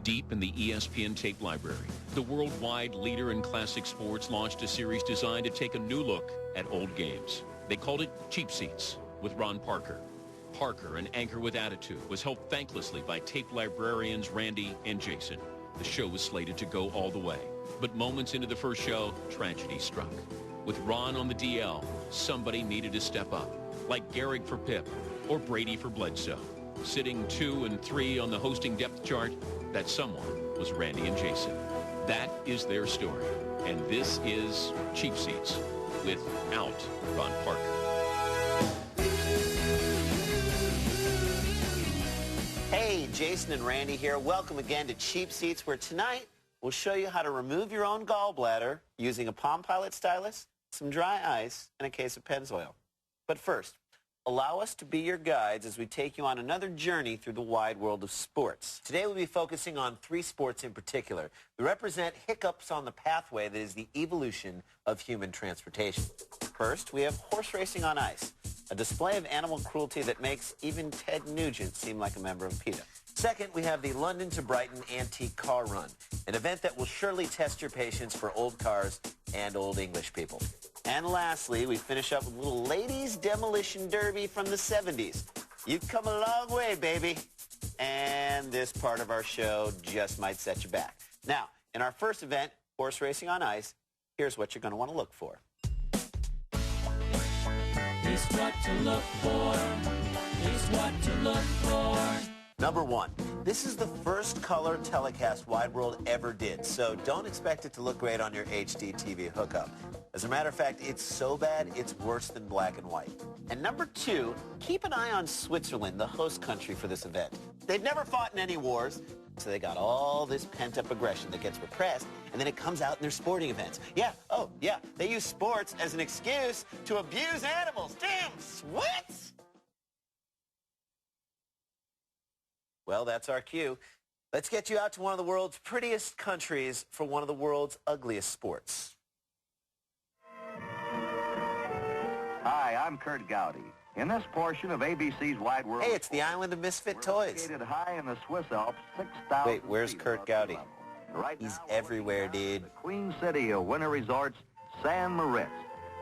Deep in the ESPN tape library, the worldwide leader in classic sports launched a series designed to take a new look at old games. They called it Cheap Seats with Ron Parker. Parker, an anchor with attitude, was helped thanklessly by tape librarians Randy and Jason. The show was slated to go all the way. But moments into the first show, tragedy struck. With Ron on the DL, somebody needed to step up, like Gehrig for Pip or Brady for Bledsoe. Sitting 2 and 3 on the hosting depth chart, that someone was Randy and Jason. That is their story. And this is Cheap Seats without Ron Parker. Hey, Jason and Randy here. Welcome again to Cheap Seats, where tonight we'll show you how to remove your own gallbladder using a Palm Pilot stylus, some dry ice, and a case of Pennzoil. But first, allow us to be your guides as we take you on another journey through the wide world of sports. Today we'll be focusing on 3 sports in particular that represent hiccups on the pathway that is the evolution of human transportation. First, we have horse racing on ice, a display of animal cruelty that makes even Ted Nugent seem like a member of PETA. Second, we have the London to Brighton Antique Car Run, an event that will surely test your patience for old cars and old English people. And lastly, we finish up with a little ladies' demolition derby from the 70s. You've come a long way, baby. And this part of our show just might set you back. Now, in our first event, horse racing on ice, here's what you're going to want to look for. Here's what to look for. Here's what to look for. Number 1, this is the first color telecast Wide World ever did, so don't expect it to look great on your HD TV hookup. As a matter of fact, it's so bad, it's worse than black and white. And number 2, keep an eye on Switzerland, the host country for this event. They've never fought in any wars, so they got all this pent-up aggression that gets repressed, and then it comes out in their sporting events. Yeah, they use sports as an excuse to abuse animals. Damn, Swiss! Well, that's our cue. Let's get you out to one of the world's prettiest countries for one of the world's ugliest sports. Hi, I'm Kurt Gowdy. In this portion of ABC's Wide World... Hey, it's the island of misfit toys. Located high in the Swiss Alps, 6,000 Wait, where's Kurt Gowdy? Right He's now, everywhere, dude. The Queen City of winter resorts, San Moritz.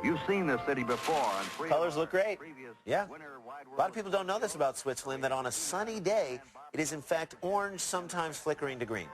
You've seen this city before on Colors look great. Yeah. Winter Wide World. A lot of people don't know this about Switzerland, that on a sunny day, it is in fact orange, sometimes flickering to green.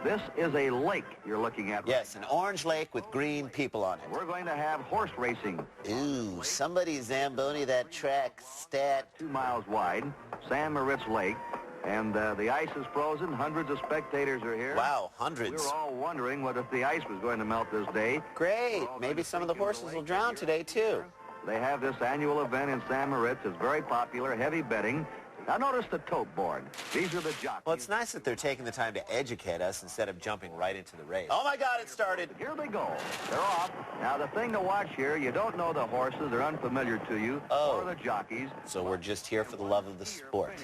This is a lake you're looking at. Yes, an orange lake with green people on it. We're going to have horse racing. Ooh, somebody Zamboni that track stat. 2 miles wide, San Moritz Lake, and the ice is frozen. Hundreds of spectators are here. Wow, hundreds. We were all wondering what if the ice was going to melt this day. Great. Maybe some of the horses will drown today, too. They have this annual event in San Moritz. It's very popular, heavy betting. Now notice the tote board. These are the jockeys. Well, it's nice that they're taking the time to educate us instead of jumping right into the race. Oh, my God, it started. Here they go. They're off. Now, the thing to watch here, you don't know the horses. They're unfamiliar to you. Or the jockeys. So we're just here for the love of the sport.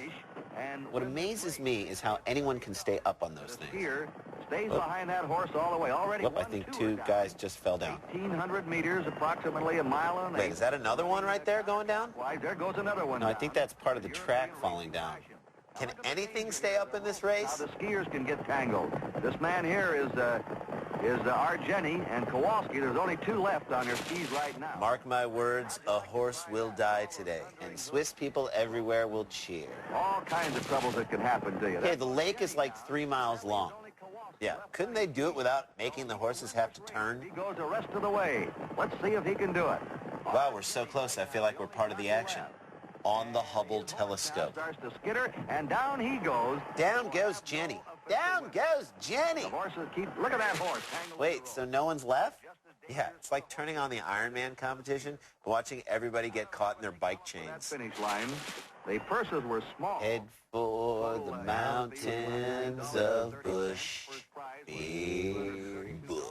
What amazes me is how anyone can stay up on those things. Here stays behind that horse all the way. Already I think 2 guys just fell down. 1,800 meters, approximately a mile and Wait, is that another one right there going down? Why, there goes another one. No, I think that's part of the track falling down. Can anything stay up in this race? Now, the skiers can get tangled. This man here is Argeni and Kowalski. There's only 2 left on their skis right now. Mark my words, a horse will die today, and Swiss people everywhere will cheer. All kinds of troubles that can happen to you. Hey, the lake is like 3 miles long. Yeah, couldn't they do it without making the horses have to turn? He goes the rest of the way. Let's see if he can do it. Wow, we're so close. I feel like we're part of the action. On the Hubble telescope. Starts to skitter, and down he goes. Down goes Jenny. Down goes Jenny. The horses keep... Look at that horse. Wait, so no one's left? Yeah, it's like turning on the Ironman competition, watching everybody get caught in their bike chains. That finish line. The purses were small. Head for the mountains of Bush. Big Bush.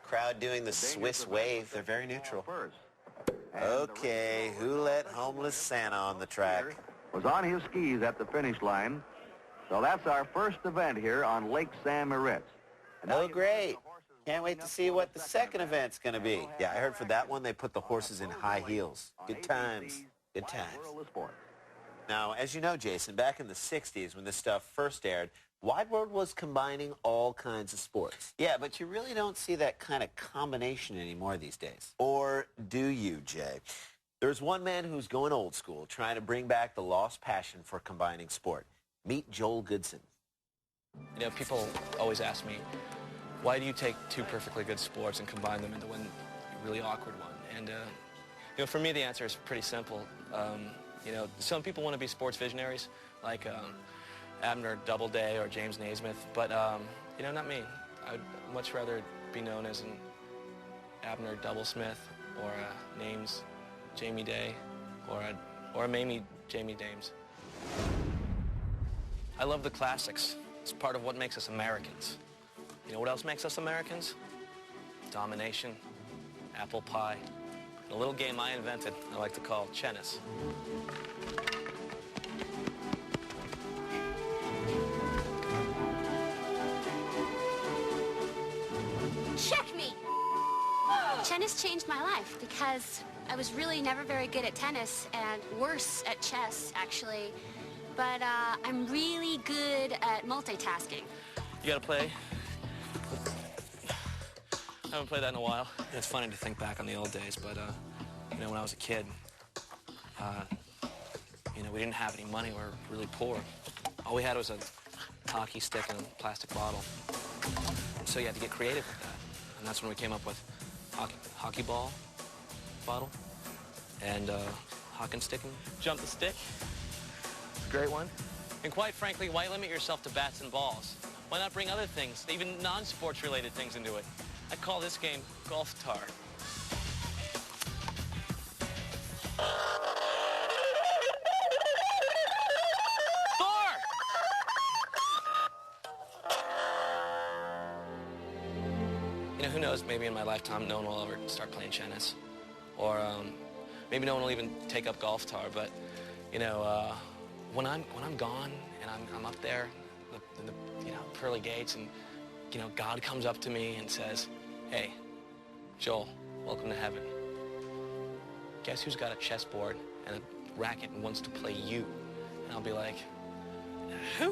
Crowd doing the Swiss wave. They're very neutral. Okay, who let homeless Santa on the track? Was on his skis at the finish line. So that's our first event here on Lake San Moritz. Oh, great. Can't wait to see what the second event's going to be. Yeah, I heard for that one they put the horses in high heels. Good times. Good times. Now, as you know, Jason, back in the 60s when this stuff first aired, Wide World was combining all kinds of sports. Yeah, but you really don't see that kind of combination anymore these days. Or do you, Jay? There's one man who's going old school, trying to bring back the lost passion for combining sport. Meet Joel Goodson. You know, people always ask me, why do you take two perfectly good sports and combine them into one really awkward one? And, you know, for me, the answer is pretty simple. You know, some people want to be sports visionaries, like Abner Doubleday or James Naismith, but, you know, not me. I'd much rather be known as an Abner Doublesmith or a Names Jamie Day or a Mamie Jamie Dames. I love the classics. It's part of what makes us Americans. You know what else makes us Americans? Domination, apple pie, and a little game I invented I like to call tennis. Checkmate! Tennis changed my life because I was really never very good at tennis and worse at chess, actually. But I'm really good at multitasking. You gotta play? I haven't played that in a while. It's funny to think back on the old days, but, you know, when I was a kid, you know, we didn't have any money. We were really poor. All we had was a hockey stick and a plastic bottle. So you had to get creative with that. And that's when we came up with hockey ball, bottle, and hock and stick and jump the stick. It's a great one. And quite frankly, why limit yourself to bats and balls? Why not bring other things, even non-sports related things into it? I call this game golf tar. You know, who knows, maybe in my lifetime no one will ever start playing tennis. Or maybe no one will even take up golf tar, but, you know, when I'm gone and I'm up there in the you know, pearly gates and, you know, God comes up to me and says, hey, Joel, welcome to heaven. Guess who's got a chessboard and a racket and wants to play you? And I'll be like, who?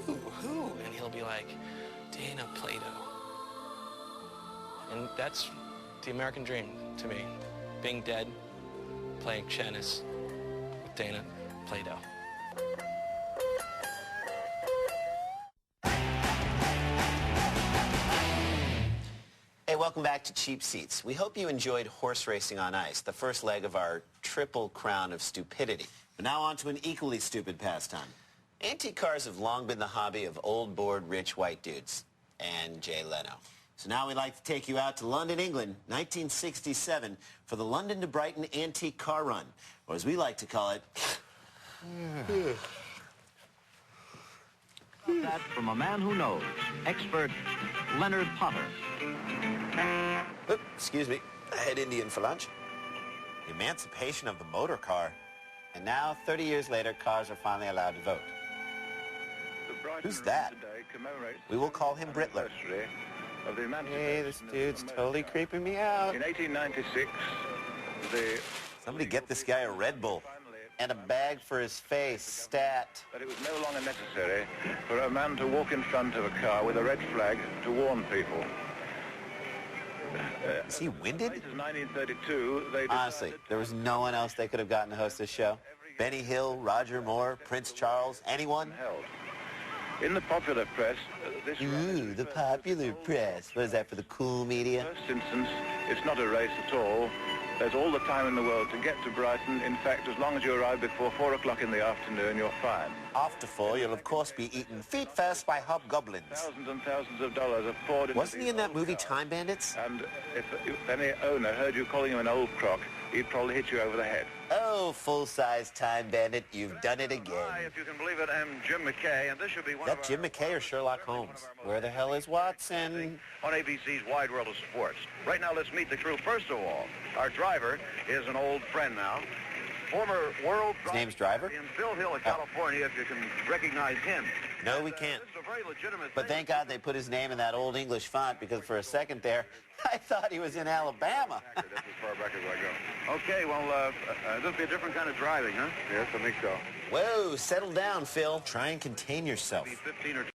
And he'll be like, Dana Plato. And that's the American dream to me, being dead, playing tennis with Dana Plato. Hey, welcome back to Cheap Seats. We hope you enjoyed horse racing on ice, the first leg of our triple crown of stupidity. But now on to an equally stupid pastime. Antique cars have long been the hobby of old, bored, rich white dudes. And Jay Leno. So now we'd like to take you out to London, England, 1967, for the London to Brighton Antique Car Run, or as we like to call it... That from a man who knows, expert Leonard Potter. Oop, excuse me, I had Indian for lunch. The emancipation of the motor car. And now, 30 years later, cars are finally allowed to vote. Who's that? We will call him Brittler. Hey, this dude's totally creeping me out. In 1896, Somebody get this guy a Red Bull. And a bag for his face, stat. But it was no longer necessary for a man to walk in front of a car with a red flag to warn people. Is he winded? As late as 1932, they Honestly, there was no one else they could have gotten to host this show. Benny Hill, Roger Moore, Prince Charles, anyone? held. In the popular press, this Ooh, the popular press. What is that, for the cool media? first instance, it's not a race at all. There's all the time in the world to get to Brighton. In fact, as long as you arrive before 4 o'clock in the afternoon, you're fine. After 4, you'll of course be eaten feet first by hobgoblins. Thousands and thousands of dollars are poured into Wasn't he these in that old movie cars. Time Bandits? And if any owner heard you calling him an old crock, he'd probably hit you over the head. Oh, full-size Time Bandit, you've done it again. Hi, if you can believe it, I'm Jim McKay, and this should be one That of Jim our McKay or Sherlock Holmes? Where the hell is Watson? on ABC's Wide World of Sports. Right now, let's meet the crew. First of all, our driver is an old friend now. former world... His name's Driver? In Phil Hill of California, if you can recognize him. No, we can't. This is a very legitimate But thank God they put his name in that old English font, because for a second there, I thought he was in Alabama. That's as far back as I go. Okay, well, this will be a different kind of driving, huh? Yes, I think so. Whoa, settle down, Phil. Try and contain yourself. 15 or